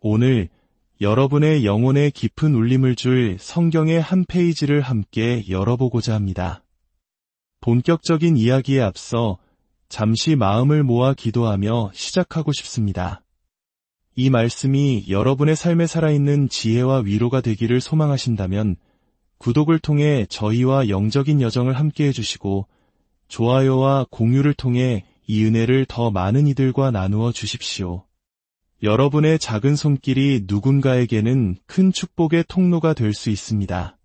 오늘 여러분의 영혼에 깊은 울림을 줄 성경의 한 페이지를 함께 열어보고자 합니다. 본격적인 이야기에 앞서 잠시 마음을 모아 기도하며 시작하고 싶습니다. 이 말씀이 여러분의 삶에 살아있는 지혜와 위로가 되기를 소망하신다면 구독을 통해 저희와 영적인 여정을 함께 해주시고 좋아요와 공유를 통해 이 은혜를 더 많은 이들과 나누어 주십시오. 여러분의 작은 손길이 누군가에게는 큰 축복의 통로가 될 수 있습니다.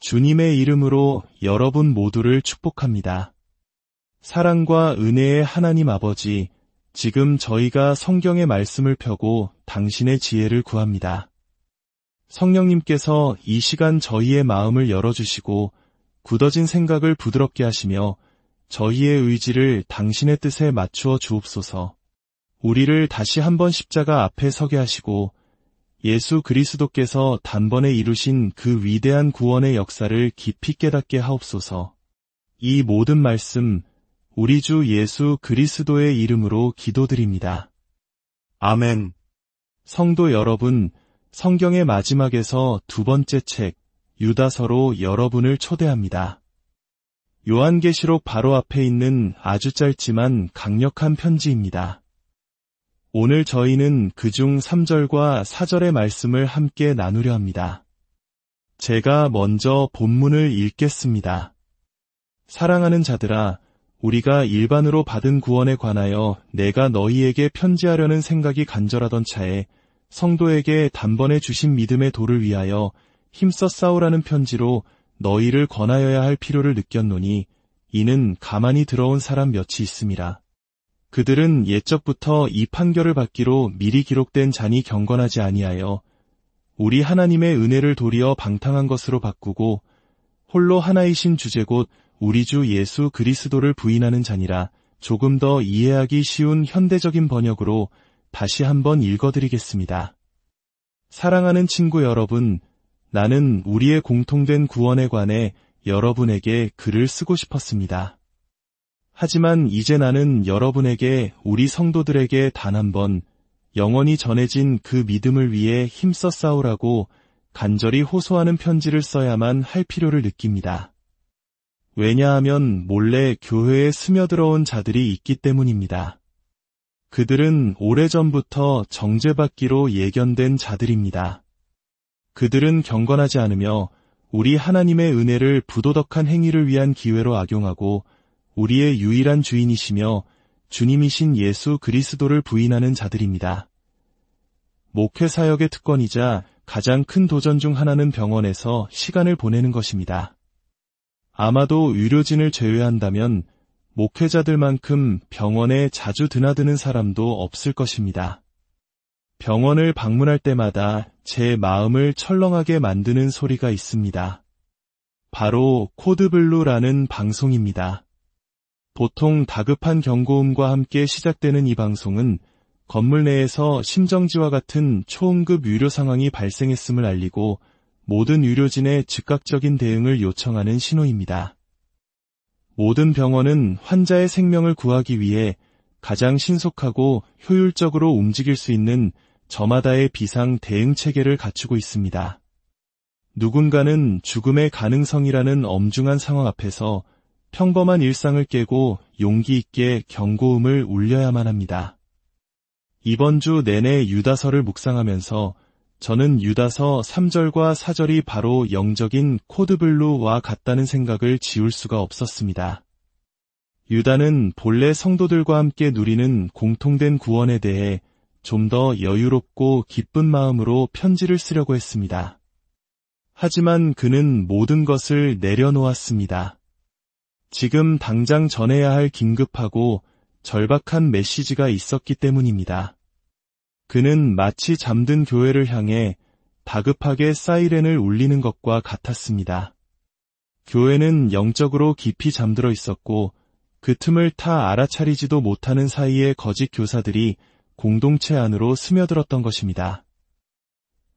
주님의 이름으로 여러분 모두를 축복합니다. 사랑과 은혜의 하나님 아버지, 지금 저희가 성경의 말씀을 펴고 당신의 지혜를 구합니다. 성령님께서 이 시간 저희의 마음을 열어주시고 굳어진 생각을 부드럽게 하시며 저희의 의지를 당신의 뜻에 맞추어 주옵소서. 우리를 다시 한번 십자가 앞에 서게 하시고 예수 그리스도께서 단번에 이루신 그 위대한 구원의 역사를 깊이 깨닫게 하옵소서. 이 모든 말씀 우리 주 예수 그리스도의 이름으로 기도드립니다. 아멘. 성도 여러분, 성경의 마지막에서 두 번째 책 유다서로 여러분을 초대합니다. 요한계시록 바로 앞에 있는 아주 짧지만 강력한 편지입니다. 오늘 저희는 그중 3절과 4절의 말씀을 함께 나누려 합니다. 제가 먼저 본문을 읽겠습니다. 사랑하는 자들아, 우리가 일반으로 받은 구원에 관하여 내가 너희에게 편지하려는 생각이 간절하던 차에 성도에게 단번에 주신 믿음의 도를 위하여 힘써 싸우라는 편지로 너희를 권하여야 할 필요를 느꼈노니 이는 가만히 들어온 사람 몇이 있음이라. 그들은 옛적부터 이 판결을 받기로 미리 기록된 잔이 경건하지 아니하여 우리 하나님의 은혜를 도리어 방탕한 것으로 바꾸고 홀로 하나이신 주제 곧 우리 주 예수 그리스도를 부인하는 잔이라. 조금 더 이해하기 쉬운 현대적인 번역으로 다시 한번 읽어드리겠습니다. 사랑하는 친구 여러분, 나는 우리의 공통된 구원에 관해 여러분에게 글을 쓰고 싶었습니다. 하지만 이제 나는 여러분에게 우리 성도들에게 단 한 번 영원히 전해진 그 믿음을 위해 힘써 싸우라고 간절히 호소하는 편지를 써야만 할 필요를 느낍니다. 왜냐하면 몰래 교회에 스며들어온 자들이 있기 때문입니다. 그들은 오래전부터 정죄받기로 예견된 자들입니다. 그들은 경건하지 않으며 우리 하나님의 은혜를 부도덕한 행위를 위한 기회로 악용하고 우리의 유일한 주인이시며 주님이신 예수 그리스도를 부인하는 자들입니다. 목회 사역의 특권이자 가장 큰 도전 중 하나는 병원에서 시간을 보내는 것입니다. 아마도 의료진을 제외한다면 목회자들만큼 병원에 자주 드나드는 사람도 없을 것입니다. 병원을 방문할 때마다 제 마음을 철렁하게 만드는 소리가 있습니다. 바로 코드블루라는 방송입니다. 보통 다급한 경고음과 함께 시작되는 이 방송은 건물 내에서 심정지와 같은 초응급 유료 상황이 발생했음을 알리고 모든 의료진의 즉각적인 대응을 요청하는 신호입니다. 모든 병원은 환자의 생명을 구하기 위해 가장 신속하고 효율적으로 움직일 수 있는 저마다의 비상 대응 체계를 갖추고 있습니다. 누군가는 죽음의 가능성이라는 엄중한 상황 앞에서 평범한 일상을 깨고 용기 있게 경고음을 울려야만 합니다. 이번 주 내내 유다서를 묵상하면서 저는 유다서 3절과 4절이 바로 영적인 코드블루와 같다는 생각을 지울 수가 없었습니다. 유다는 본래 성도들과 함께 누리는 공통된 구원에 대해 좀 더 여유롭고 기쁜 마음으로 편지를 쓰려고 했습니다. 하지만 그는 모든 것을 내려놓았습니다. 지금 당장 전해야 할 긴급하고 절박한 메시지가 있었기 때문입니다. 그는 마치 잠든 교회를 향해 다급하게 사이렌을 울리는 것과 같았습니다. 교회는 영적으로 깊이 잠들어 있었고 그 틈을 타 알아차리지도 못하는 사이에 거짓 교사들이 공동체 안으로 스며들었던 것입니다.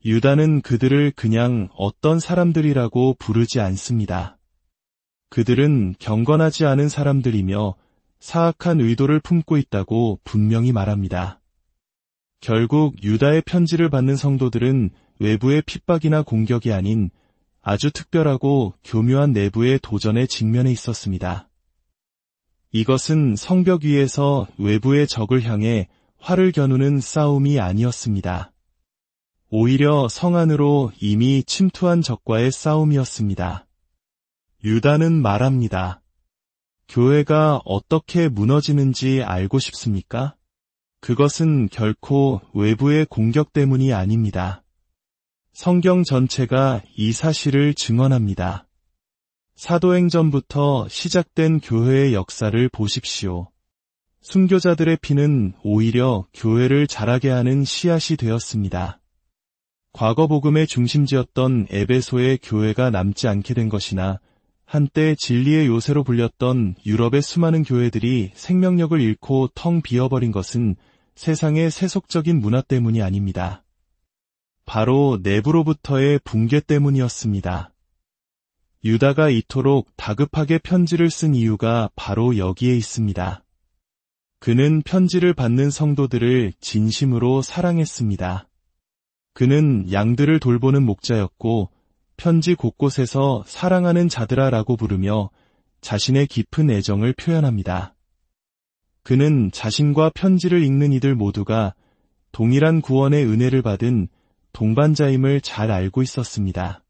유다는 그들을 그냥 어떤 사람들이라고 부르지 않습니다. 그들은 경건하지 않은 사람들이며 사악한 의도를 품고 있다고 분명히 말합니다. 결국 유다의 편지를 받는 성도들은 외부의 핍박이나 공격이 아닌 아주 특별하고 교묘한 내부의 도전에 직면해 있었습니다. 이것은 성벽 위에서 외부의 적을 향해 활을 겨누는 싸움이 아니었습니다. 오히려 성 안으로 이미 침투한 적과의 싸움이었습니다. 유다는 말합니다. 교회가 어떻게 무너지는지 알고 싶습니까? 그것은 결코 외부의 공격 때문이 아닙니다. 성경 전체가 이 사실을 증언합니다. 사도행전부터 시작된 교회의 역사를 보십시오. 순교자들의 피는 오히려 교회를 자라게 하는 씨앗이 되었습니다. 과거 복음의 중심지였던 에베소의 교회가 남지 않게 된 것이나 한때 진리의 요새로 불렸던 유럽의 수많은 교회들이 생명력을 잃고 텅 비어버린 것은 세상의 세속적인 문화 때문이 아닙니다. 바로 내부로부터의 붕괴 때문이었습니다. 유다가 이토록 다급하게 편지를 쓴 이유가 바로 여기에 있습니다. 그는 편지를 받는 성도들을 진심으로 사랑했습니다. 그는 양들을 돌보는 목자였고 편지 곳곳에서 사랑하는 자들아라고 부르며 자신의 깊은 애정을 표현합니다. 그는 자신과 편지를 읽는 이들 모두가 동일한 구원의 은혜를 받은 동반자임을 잘 알고 있었습니다.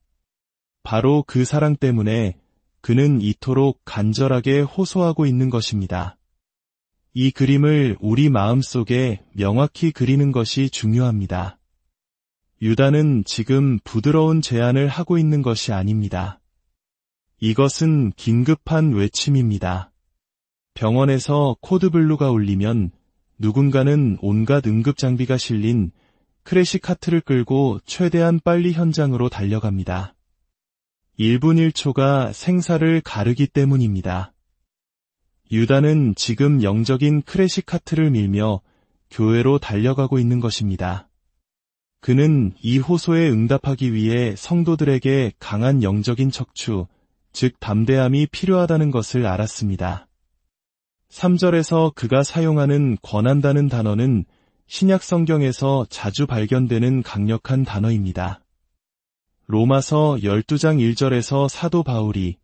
바로 그 사랑 때문에 그는 이토록 간절하게 호소하고 있는 것입니다. 이 그림을 우리 마음속에 명확히 그리는 것이 중요합니다. 유다는 지금 부드러운 제안을 하고 있는 것이 아닙니다. 이것은 긴급한 외침입니다. 병원에서 코드블루가 울리면 누군가는 온갖 응급장비가 실린 크래시 카트를 끌고 최대한 빨리 현장으로 달려갑니다. 1분 1초가 생사를 가르기 때문입니다. 유다는 지금 영적인 크래시 카트를 밀며 교회로 달려가고 있는 것입니다. 그는 이 호소에 응답하기 위해 성도들에게 강한 영적인 척추, 즉 담대함이 필요하다는 것을 알았습니다. 3절에서 그가 사용하는 권한다는 단어는 신약 성경에서 자주 발견되는 강력한 단어입니다. 로마서 12장 1절에서 사도 바울이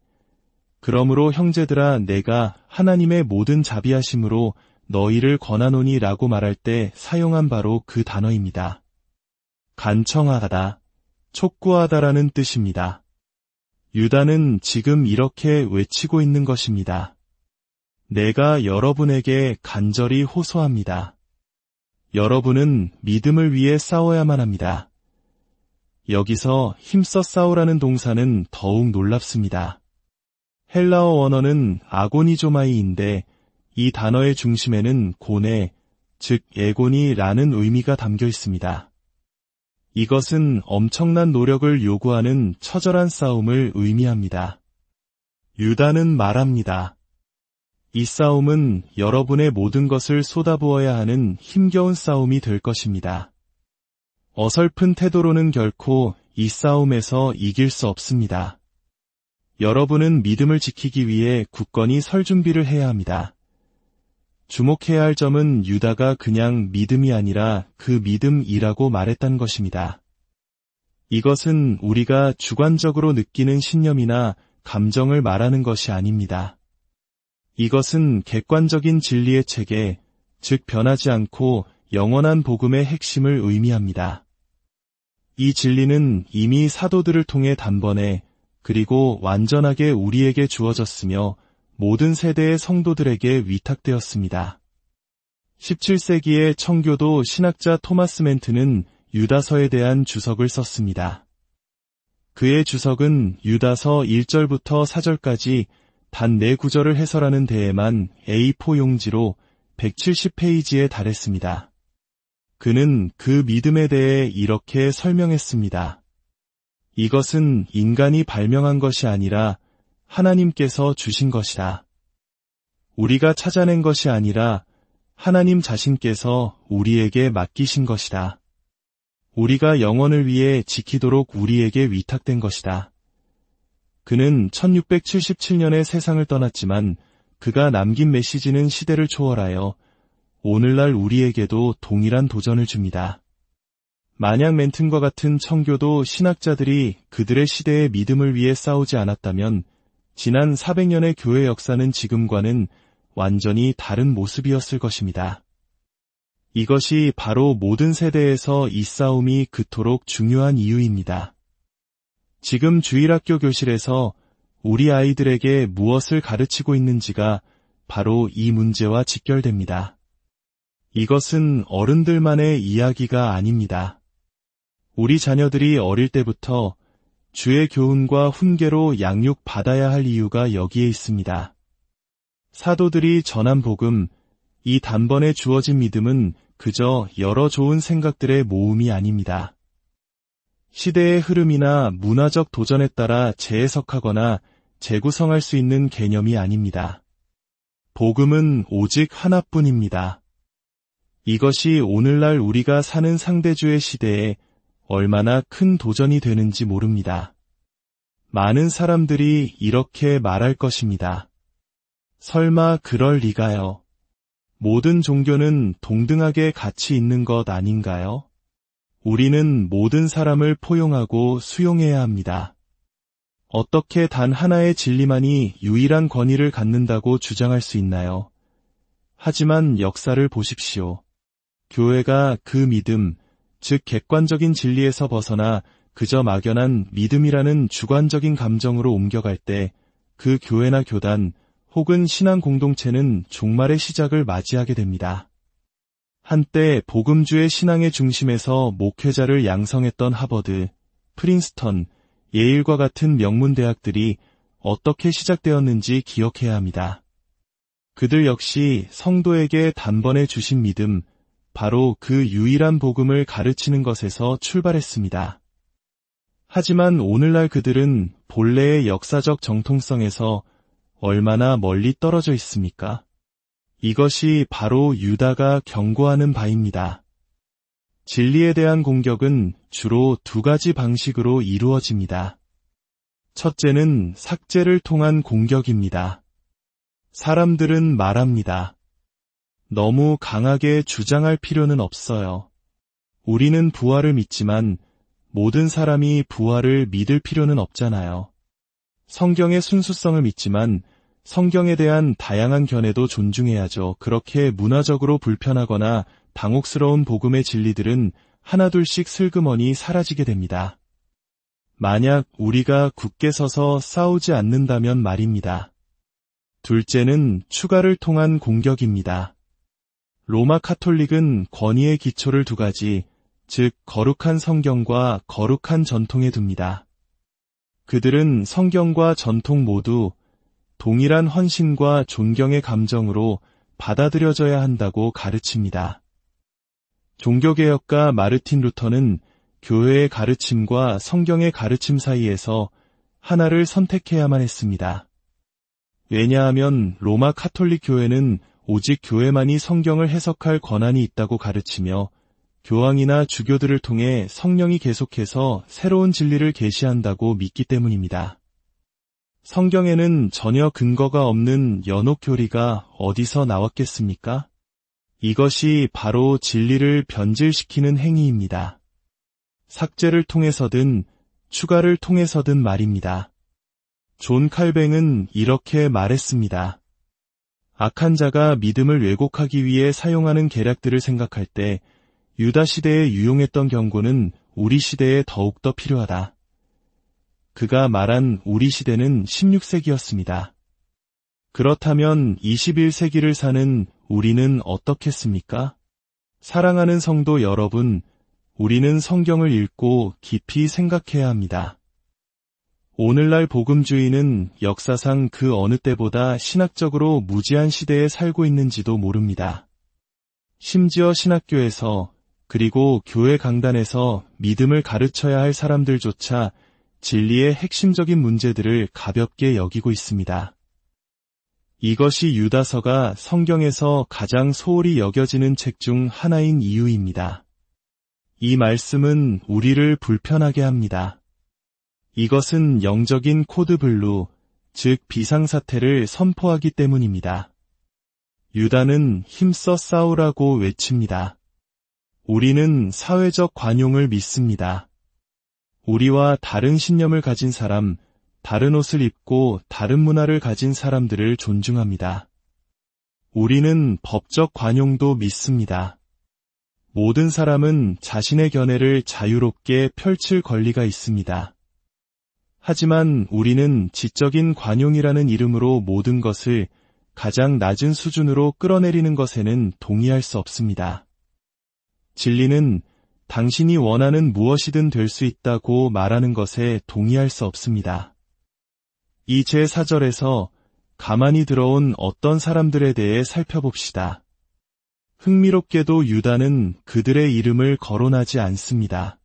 그러므로 형제들아 내가 하나님의 모든 자비하심으로 너희를 권하노니 라고 말할 때 사용한 바로 그 단어입니다. 간청하다, 촉구하다라는 뜻입니다. 유다는 지금 이렇게 외치고 있는 것입니다. 내가 여러분에게 간절히 호소합니다. 여러분은 믿음을 위해 싸워야만 합니다. 여기서 힘써 싸우라는 동사는 더욱 놀랍습니다. 헬라어 원어는 아고니조마이인데 이 단어의 중심에는 고뇌, 즉 애고니라는 의미가 담겨 있습니다. 이것은 엄청난 노력을 요구하는 처절한 싸움을 의미합니다. 유다는 말합니다. 이 싸움은 여러분의 모든 것을 쏟아부어야 하는 힘겨운 싸움이 될 것입니다. 어설픈 태도로는 결코 이 싸움에서 이길 수 없습니다. 여러분은 믿음을 지키기 위해 굳건히 설 준비를 해야 합니다. 주목해야 할 점은 유다가 그냥 믿음이 아니라 그 믿음이라고 말했다는 것입니다. 이것은 우리가 주관적으로 느끼는 신념이나 감정을 말하는 것이 아닙니다. 이것은 객관적인 진리의 체계, 즉 변하지 않고 영원한 복음의 핵심을 의미합니다. 이 진리는 이미 사도들을 통해 단번에 그리고 완전하게 우리에게 주어졌으며 모든 세대의 성도들에게 위탁되었습니다. 17세기의 청교도 신학자 토마스 멘트는 유다서에 대한 주석을 썼습니다. 그의 주석은 유다서 1절부터 4절까지 단 4구절을 해설하는 데에만 A4 용지로 170페이지에 달했습니다. 그는 그 믿음에 대해 이렇게 설명했습니다. 이것은 인간이 발명한 것이 아니라 하나님께서 주신 것이다. 우리가 찾아낸 것이 아니라 하나님 자신께서 우리에게 맡기신 것이다. 우리가 영원을 위해 지키도록 우리에게 위탁된 것이다. 그는 1677년에 세상을 떠났지만 그가 남긴 메시지는 시대를 초월하여 오늘날 우리에게도 동일한 도전을 줍니다. 만약 맨튼과 같은 청교도 신학자들이 그들의 시대의 믿음을 위해 싸우지 않았다면 지난 400년의 교회 역사는 지금과는 완전히 다른 모습이었을 것입니다. 이것이 바로 모든 세대에서 이 싸움이 그토록 중요한 이유입니다. 지금 주일학교 교실에서 우리 아이들에게 무엇을 가르치고 있는지가 바로 이 문제와 직결됩니다. 이것은 어른들만의 이야기가 아닙니다. 우리 자녀들이 어릴 때부터 주의 교훈과 훈계로 양육받아야 할 이유가 여기에 있습니다. 사도들이 전한 복음, 이 단번에 주어진 믿음은 그저 여러 좋은 생각들의 모음이 아닙니다. 시대의 흐름이나 문화적 도전에 따라 재해석하거나 재구성할 수 있는 개념이 아닙니다. 복음은 오직 하나뿐입니다. 이것이 오늘날 우리가 사는 상대주의 시대에 얼마나 큰 도전이 되는지 모릅니다. 많은 사람들이 이렇게 말할 것입니다. 설마 그럴 리가요. 모든 종교는 동등하게 가치 있는 것 아닌가요? 우리는 모든 사람을 포용하고 수용해야 합니다. 어떻게 단 하나의 진리만이 유일한 권위를 갖는다고 주장할 수 있나요? 하지만 역사를 보십시오. 교회가 그 믿음, 즉 객관적인 진리에서 벗어나 그저 막연한 믿음이라는 주관적인 감정으로 옮겨갈 때 그 교회나 교단 혹은 신앙 공동체는 종말의 시작을 맞이하게 됩니다. 한때 복음주의 신앙의 중심에서 목회자를 양성했던 하버드, 프린스턴, 예일과 같은 명문 대학들이 어떻게 시작되었는지 기억해야 합니다. 그들 역시 성도에게 단번에 주신 믿음, 바로 그 유일한 복음을 가르치는 것에서 출발했습니다. 하지만 오늘날 그들은 본래의 역사적 정통성에서 얼마나 멀리 떨어져 있습니까? 이것이 바로 유다가 경고하는 바입니다. 진리에 대한 공격은 주로 두 가지 방식으로 이루어집니다. 첫째는 삭제를 통한 공격입니다. 사람들은 말합니다. 너무 강하게 주장할 필요는 없어요. 우리는 부활을 믿지만 모든 사람이 부활을 믿을 필요는 없잖아요. 성경의 순수성을 믿지만 성경에 대한 다양한 견해도 존중해야죠. 그렇게 문화적으로 불편하거나 당혹스러운 복음의 진리들은 하나둘씩 슬그머니 사라지게 됩니다. 만약 우리가 굳게 서서 싸우지 않는다면 말입니다. 둘째는 추가를 통한 공격입니다. 로마 카톨릭은 권위의 기초를 두 가지, 즉 거룩한 성경과 거룩한 전통에 둡니다. 그들은 성경과 전통 모두 동일한 헌신과 존경의 감정으로 받아들여져야 한다고 가르칩니다. 종교개혁가 마르틴 루터는 교회의 가르침과 성경의 가르침 사이에서 하나를 선택해야만 했습니다. 왜냐하면 로마 카톨릭 교회는 오직 교회만이 성경을 해석할 권한이 있다고 가르치며 교황이나 주교들을 통해 성령이 계속해서 새로운 진리를 계시한다고 믿기 때문입니다. 성경에는 전혀 근거가 없는 연옥 교리가 어디서 나왔겠습니까? 이것이 바로 진리를 변질시키는 행위입니다. 삭제를 통해서든 추가를 통해서든 말입니다. 존 칼뱅은 이렇게 말했습니다. 악한 자가 믿음을 왜곡하기 위해 사용하는 계략들을 생각할 때 유다 시대에 유용했던 경고는 우리 시대에 더욱더 필요하다. 그가 말한 우리 시대는 16세기였습니다. 그렇다면 21세기를 사는 우리는 어떻겠습니까? 사랑하는 성도 여러분, 우리는 성경을 읽고 깊이 생각해야 합니다. 오늘날 복음주의는 역사상 그 어느 때보다 신학적으로 무지한 시대에 살고 있는지도 모릅니다. 심지어 신학교에서 그리고 교회 강단에서 믿음을 가르쳐야 할 사람들조차 진리의 핵심적인 문제들을 가볍게 여기고 있습니다. 이것이 유다서가 성경에서 가장 소홀히 여겨지는 책 중 하나인 이유입니다. 이 말씀은 우리를 불편하게 합니다. 이것은 영적인 코드 블루, 즉 비상사태를 선포하기 때문입니다. 유다는 힘써 싸우라고 외칩니다. 우리는 사회적 관용을 믿습니다. 우리와 다른 신념을 가진 사람, 다른 옷을 입고 다른 문화를 가진 사람들을 존중합니다. 우리는 법적 관용도 믿습니다. 모든 사람은 자신의 견해를 자유롭게 펼칠 권리가 있습니다. 하지만 우리는 지적인 관용이라는 이름으로 모든 것을 가장 낮은 수준으로 끌어내리는 것에는 동의할 수 없습니다. 진리는 당신이 원하는 무엇이든 될 수 있다고 말하는 것에 동의할 수 없습니다. 이 제4절에서 가만히 들어온 어떤 사람들에 대해 살펴봅시다. 흥미롭게도 유다는 그들의 이름을 거론하지 않습니다.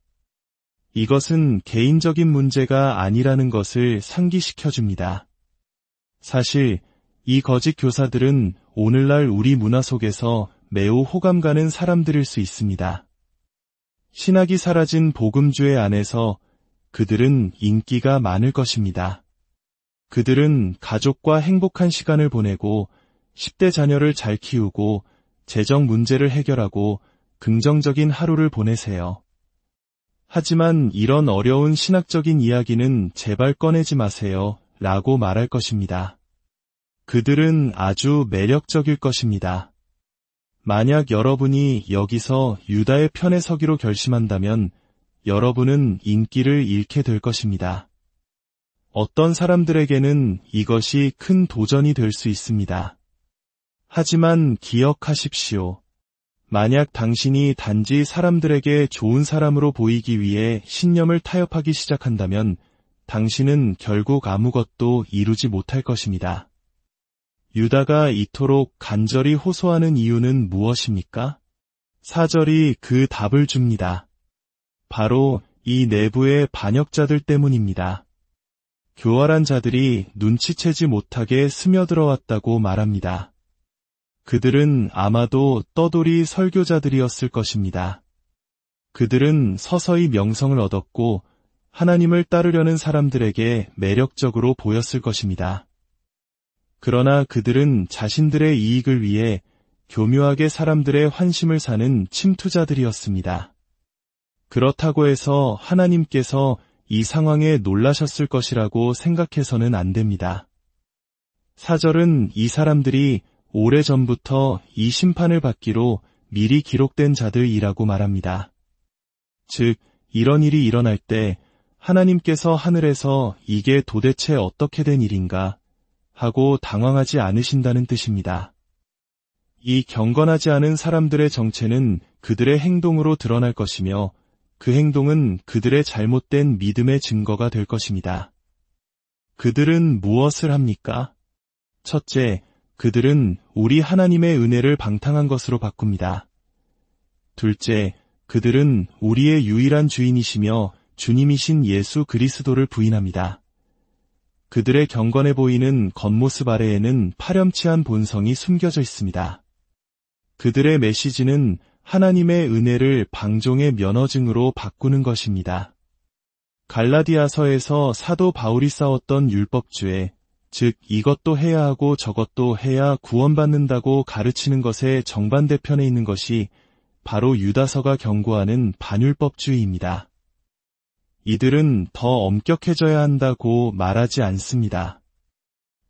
이것은 개인적인 문제가 아니라는 것을 상기시켜줍니다. 사실 이 거짓 교사들은 오늘날 우리 문화 속에서 매우 호감 가는 사람들일 수 있습니다. 신학이 사라진 복음주의 안에서 그들은 인기가 많을 것입니다. 그들은 가족과 행복한 시간을 보내고 10대 자녀를 잘 키우고 재정 문제를 해결하고 긍정적인 하루를 보내세요. 하지만 이런 어려운 신학적인 이야기는 제발 꺼내지 마세요 라고 말할 것입니다. 그들은 아주 매력적일 것입니다. 만약 여러분이 여기서 유다의 편에 서기로 결심한다면 여러분은 인기를 잃게 될 것입니다. 어떤 사람들에게는 이것이 큰 도전이 될 수 있습니다. 하지만 기억하십시오. 만약 당신이 단지 사람들에게 좋은 사람으로 보이기 위해 신념을 타협하기 시작한다면 당신은 결국 아무것도 이루지 못할 것입니다. 유다가 이토록 간절히 호소하는 이유는 무엇입니까? 4절이 그 답을 줍니다. 바로 이 내부의 반역자들 때문입니다. 교활한 자들이 눈치채지 못하게 스며들어왔다고 말합니다. 그들은 아마도 떠돌이 설교자들이었을 것입니다. 그들은 서서히 명성을 얻었고 하나님을 따르려는 사람들에게 매력적으로 보였을 것입니다. 그러나 그들은 자신들의 이익을 위해 교묘하게 사람들의 환심을 사는 침투자들이었습니다. 그렇다고 해서 하나님께서 이 상황에 놀라셨을 것이라고 생각해서는 안 됩니다. 4절은 이 사람들이 오래전부터 이 심판을 받기로 미리 기록된 자들이라고 말합니다. 즉, 이런 일이 일어날 때 하나님께서 하늘에서 이게 도대체 어떻게 된 일인가 하고 당황하지 않으신다는 뜻입니다. 이 경건하지 않은 사람들의 정체는 그들의 행동으로 드러날 것이며 그 행동은 그들의 잘못된 믿음의 증거가 될 것입니다. 그들은 무엇을 합니까? 첫째, 그들은 우리 하나님의 은혜를 방탕한 것으로 바꿉니다. 둘째, 그들은 우리의 유일한 주인이시며 주님이신 예수 그리스도를 부인합니다. 그들의 경건해 보이는 겉모습 아래에는 파렴치한 본성이 숨겨져 있습니다. 그들의 메시지는 하나님의 은혜를 방종의 면허증으로 바꾸는 것입니다. 갈라디아서에서 사도 바울이 싸웠던 율법주의, 즉 이것도 해야 하고 저것도 해야 구원받는다고 가르치는 것의 정반대편에 있는 것이 바로 유다서가 경고하는 반율법주의입니다. 이들은 더 엄격해져야 한다고 말하지 않습니다.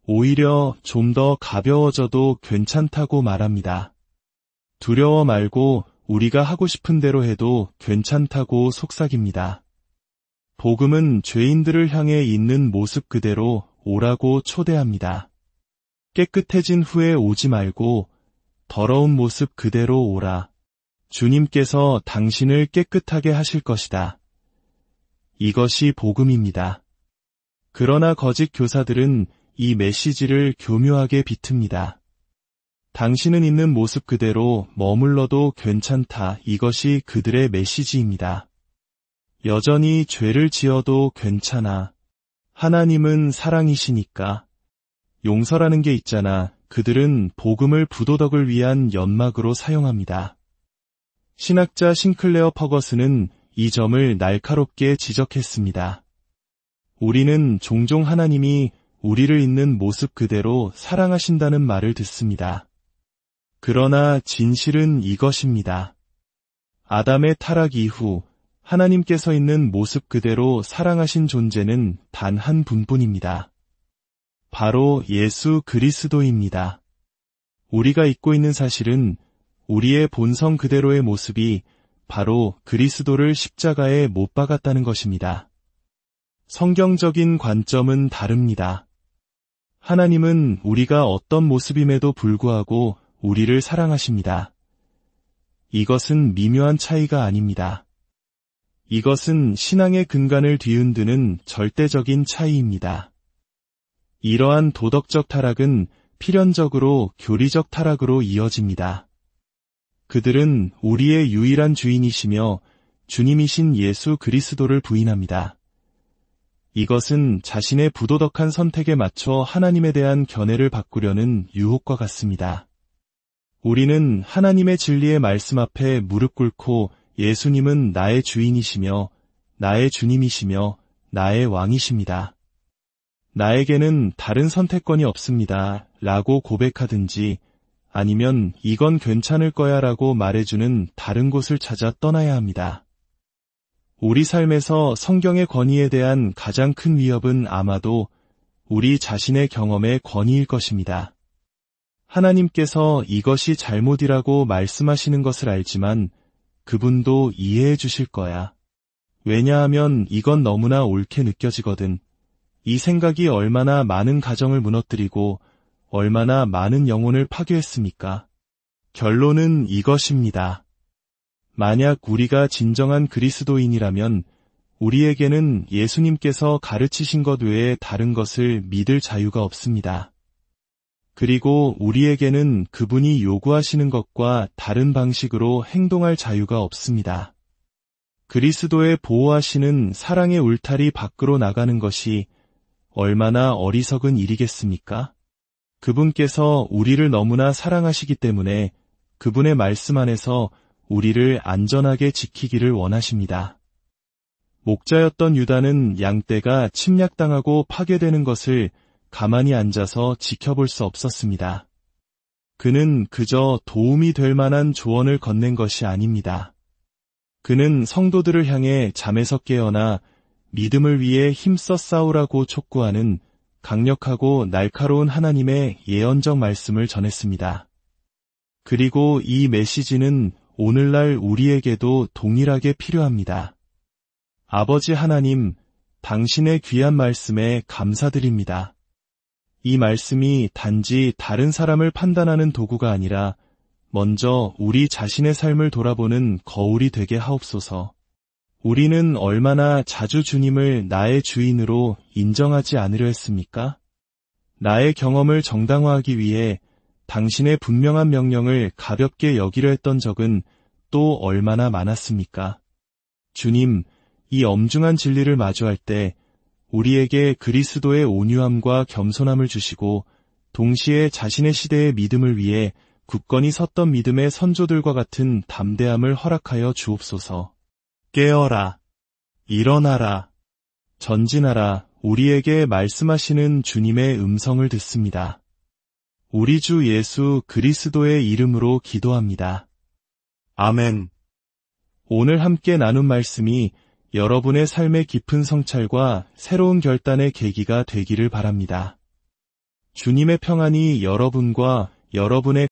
오히려 좀 더 가벼워져도 괜찮다고 말합니다. 두려워 말고 우리가 하고 싶은 대로 해도 괜찮다고 속삭입니다. 복음은 죄인들을 향해 있는 모습 그대로 오라고 초대합니다. 깨끗해진 후에 오지 말고 더러운 모습 그대로 오라. 주님께서 당신을 깨끗하게 하실 것이다. 이것이 복음입니다. 그러나 거짓 교사들은 이 메시지를 교묘하게 비틉니다. 당신은 있는 모습 그대로 머물러도 괜찮다. 이것이 그들의 메시지입니다. 여전히 죄를 지어도 괜찮아. 하나님은 사랑이시니까. 용서라는 게 있잖아. 그들은 복음을 부도덕을 위한 연막으로 사용합니다. 신학자 싱클레어 퍼거슨은 이 점을 날카롭게 지적했습니다. 우리는 종종 하나님이 우리를 있는 모습 그대로 사랑하신다는 말을 듣습니다. 그러나 진실은 이것입니다. 아담의 타락 이후 하나님께서 있는 모습 그대로 사랑하신 존재는 단 한 분뿐입니다. 바로 예수 그리스도입니다. 우리가 잊고 있는 사실은 우리의 본성 그대로의 모습이 바로 그리스도를 십자가에 못 박았다는 것입니다. 성경적인 관점은 다릅니다. 하나님은 우리가 어떤 모습임에도 불구하고 우리를 사랑하십니다. 이것은 미묘한 차이가 아닙니다. 이것은 신앙의 근간을 뒤흔드는 절대적인 차이입니다. 이러한 도덕적 타락은 필연적으로 교리적 타락으로 이어집니다. 그들은 우리의 유일한 주인이시며 주님이신 예수 그리스도를 부인합니다. 이것은 자신의 부도덕한 선택에 맞춰 하나님에 대한 견해를 바꾸려는 유혹과 같습니다. 우리는 하나님의 진리의 말씀 앞에 무릎 꿇고 예수님은 나의 주인이시며 나의 주님이시며 나의 왕이십니다. 나에게는 다른 선택권이 없습니다. 라고 고백하든지 아니면 이건 괜찮을 거야 라고 말해주는 다른 곳을 찾아 떠나야 합니다. 우리 삶에서 성경의 권위에 대한 가장 큰 위협은 아마도 우리 자신의 경험의 권위일 것입니다. 하나님께서 이것이 잘못이라고 말씀하시는 것을 알지만 그분도 이해해 주실 거야. 왜냐하면 이건 너무나 옳게 느껴지거든. 이 생각이 얼마나 많은 가정을 무너뜨리고 얼마나 많은 영혼을 파괴했습니까? 결론은 이것입니다. 만약 우리가 진정한 그리스도인이라면 우리에게는 예수님께서 가르치신 것 외에 다른 것을 믿을 자유가 없습니다. 그리고 우리에게는 그분이 요구하시는 것과 다른 방식으로 행동할 자유가 없습니다. 그리스도의 보호하시는 사랑의 울타리 밖으로 나가는 것이 얼마나 어리석은 일이겠습니까? 그분께서 우리를 너무나 사랑하시기 때문에 그분의 말씀 안에서 우리를 안전하게 지키기를 원하십니다. 목자였던 유다는 양떼가 침략당하고 파괴되는 것을 가만히 앉아서 지켜볼 수 없었습니다. 그는 그저 도움이 될 만한 조언을 건넨 것이 아닙니다. 그는 성도들을 향해 잠에서 깨어나 믿음을 위해 힘써 싸우라고 촉구하는 강력하고 날카로운 하나님의 예언적 말씀을 전했습니다. 그리고 이 메시지는 오늘날 우리에게도 동일하게 필요합니다. 아버지 하나님, 당신의 귀한 말씀에 감사드립니다. 이 말씀이 단지 다른 사람을 판단하는 도구가 아니라 먼저 우리 자신의 삶을 돌아보는 거울이 되게 하옵소서. 우리는 얼마나 자주 주님을 나의 주인으로 인정하지 않으려 했습니까? 나의 경험을 정당화하기 위해 당신의 분명한 명령을 가볍게 여기려 했던 적은 또 얼마나 많았습니까? 주님, 이 엄중한 진리를 마주할 때 우리에게 그리스도의 온유함과 겸손함을 주시고 동시에 자신의 시대의 믿음을 위해 굳건히 섰던 믿음의 선조들과 같은 담대함을 허락하여 주옵소서. 깨어라, 일어나라, 전진하라. 우리에게 말씀하시는 주님의 음성을 듣습니다. 우리 주 예수 그리스도의 이름으로 기도합니다. 아멘. 오늘 함께 나눈 말씀이 여러분의 삶의 깊은 성찰과 새로운 결단의 계기가 되기를 바랍니다. 주님의 평안이 여러분과 여러분의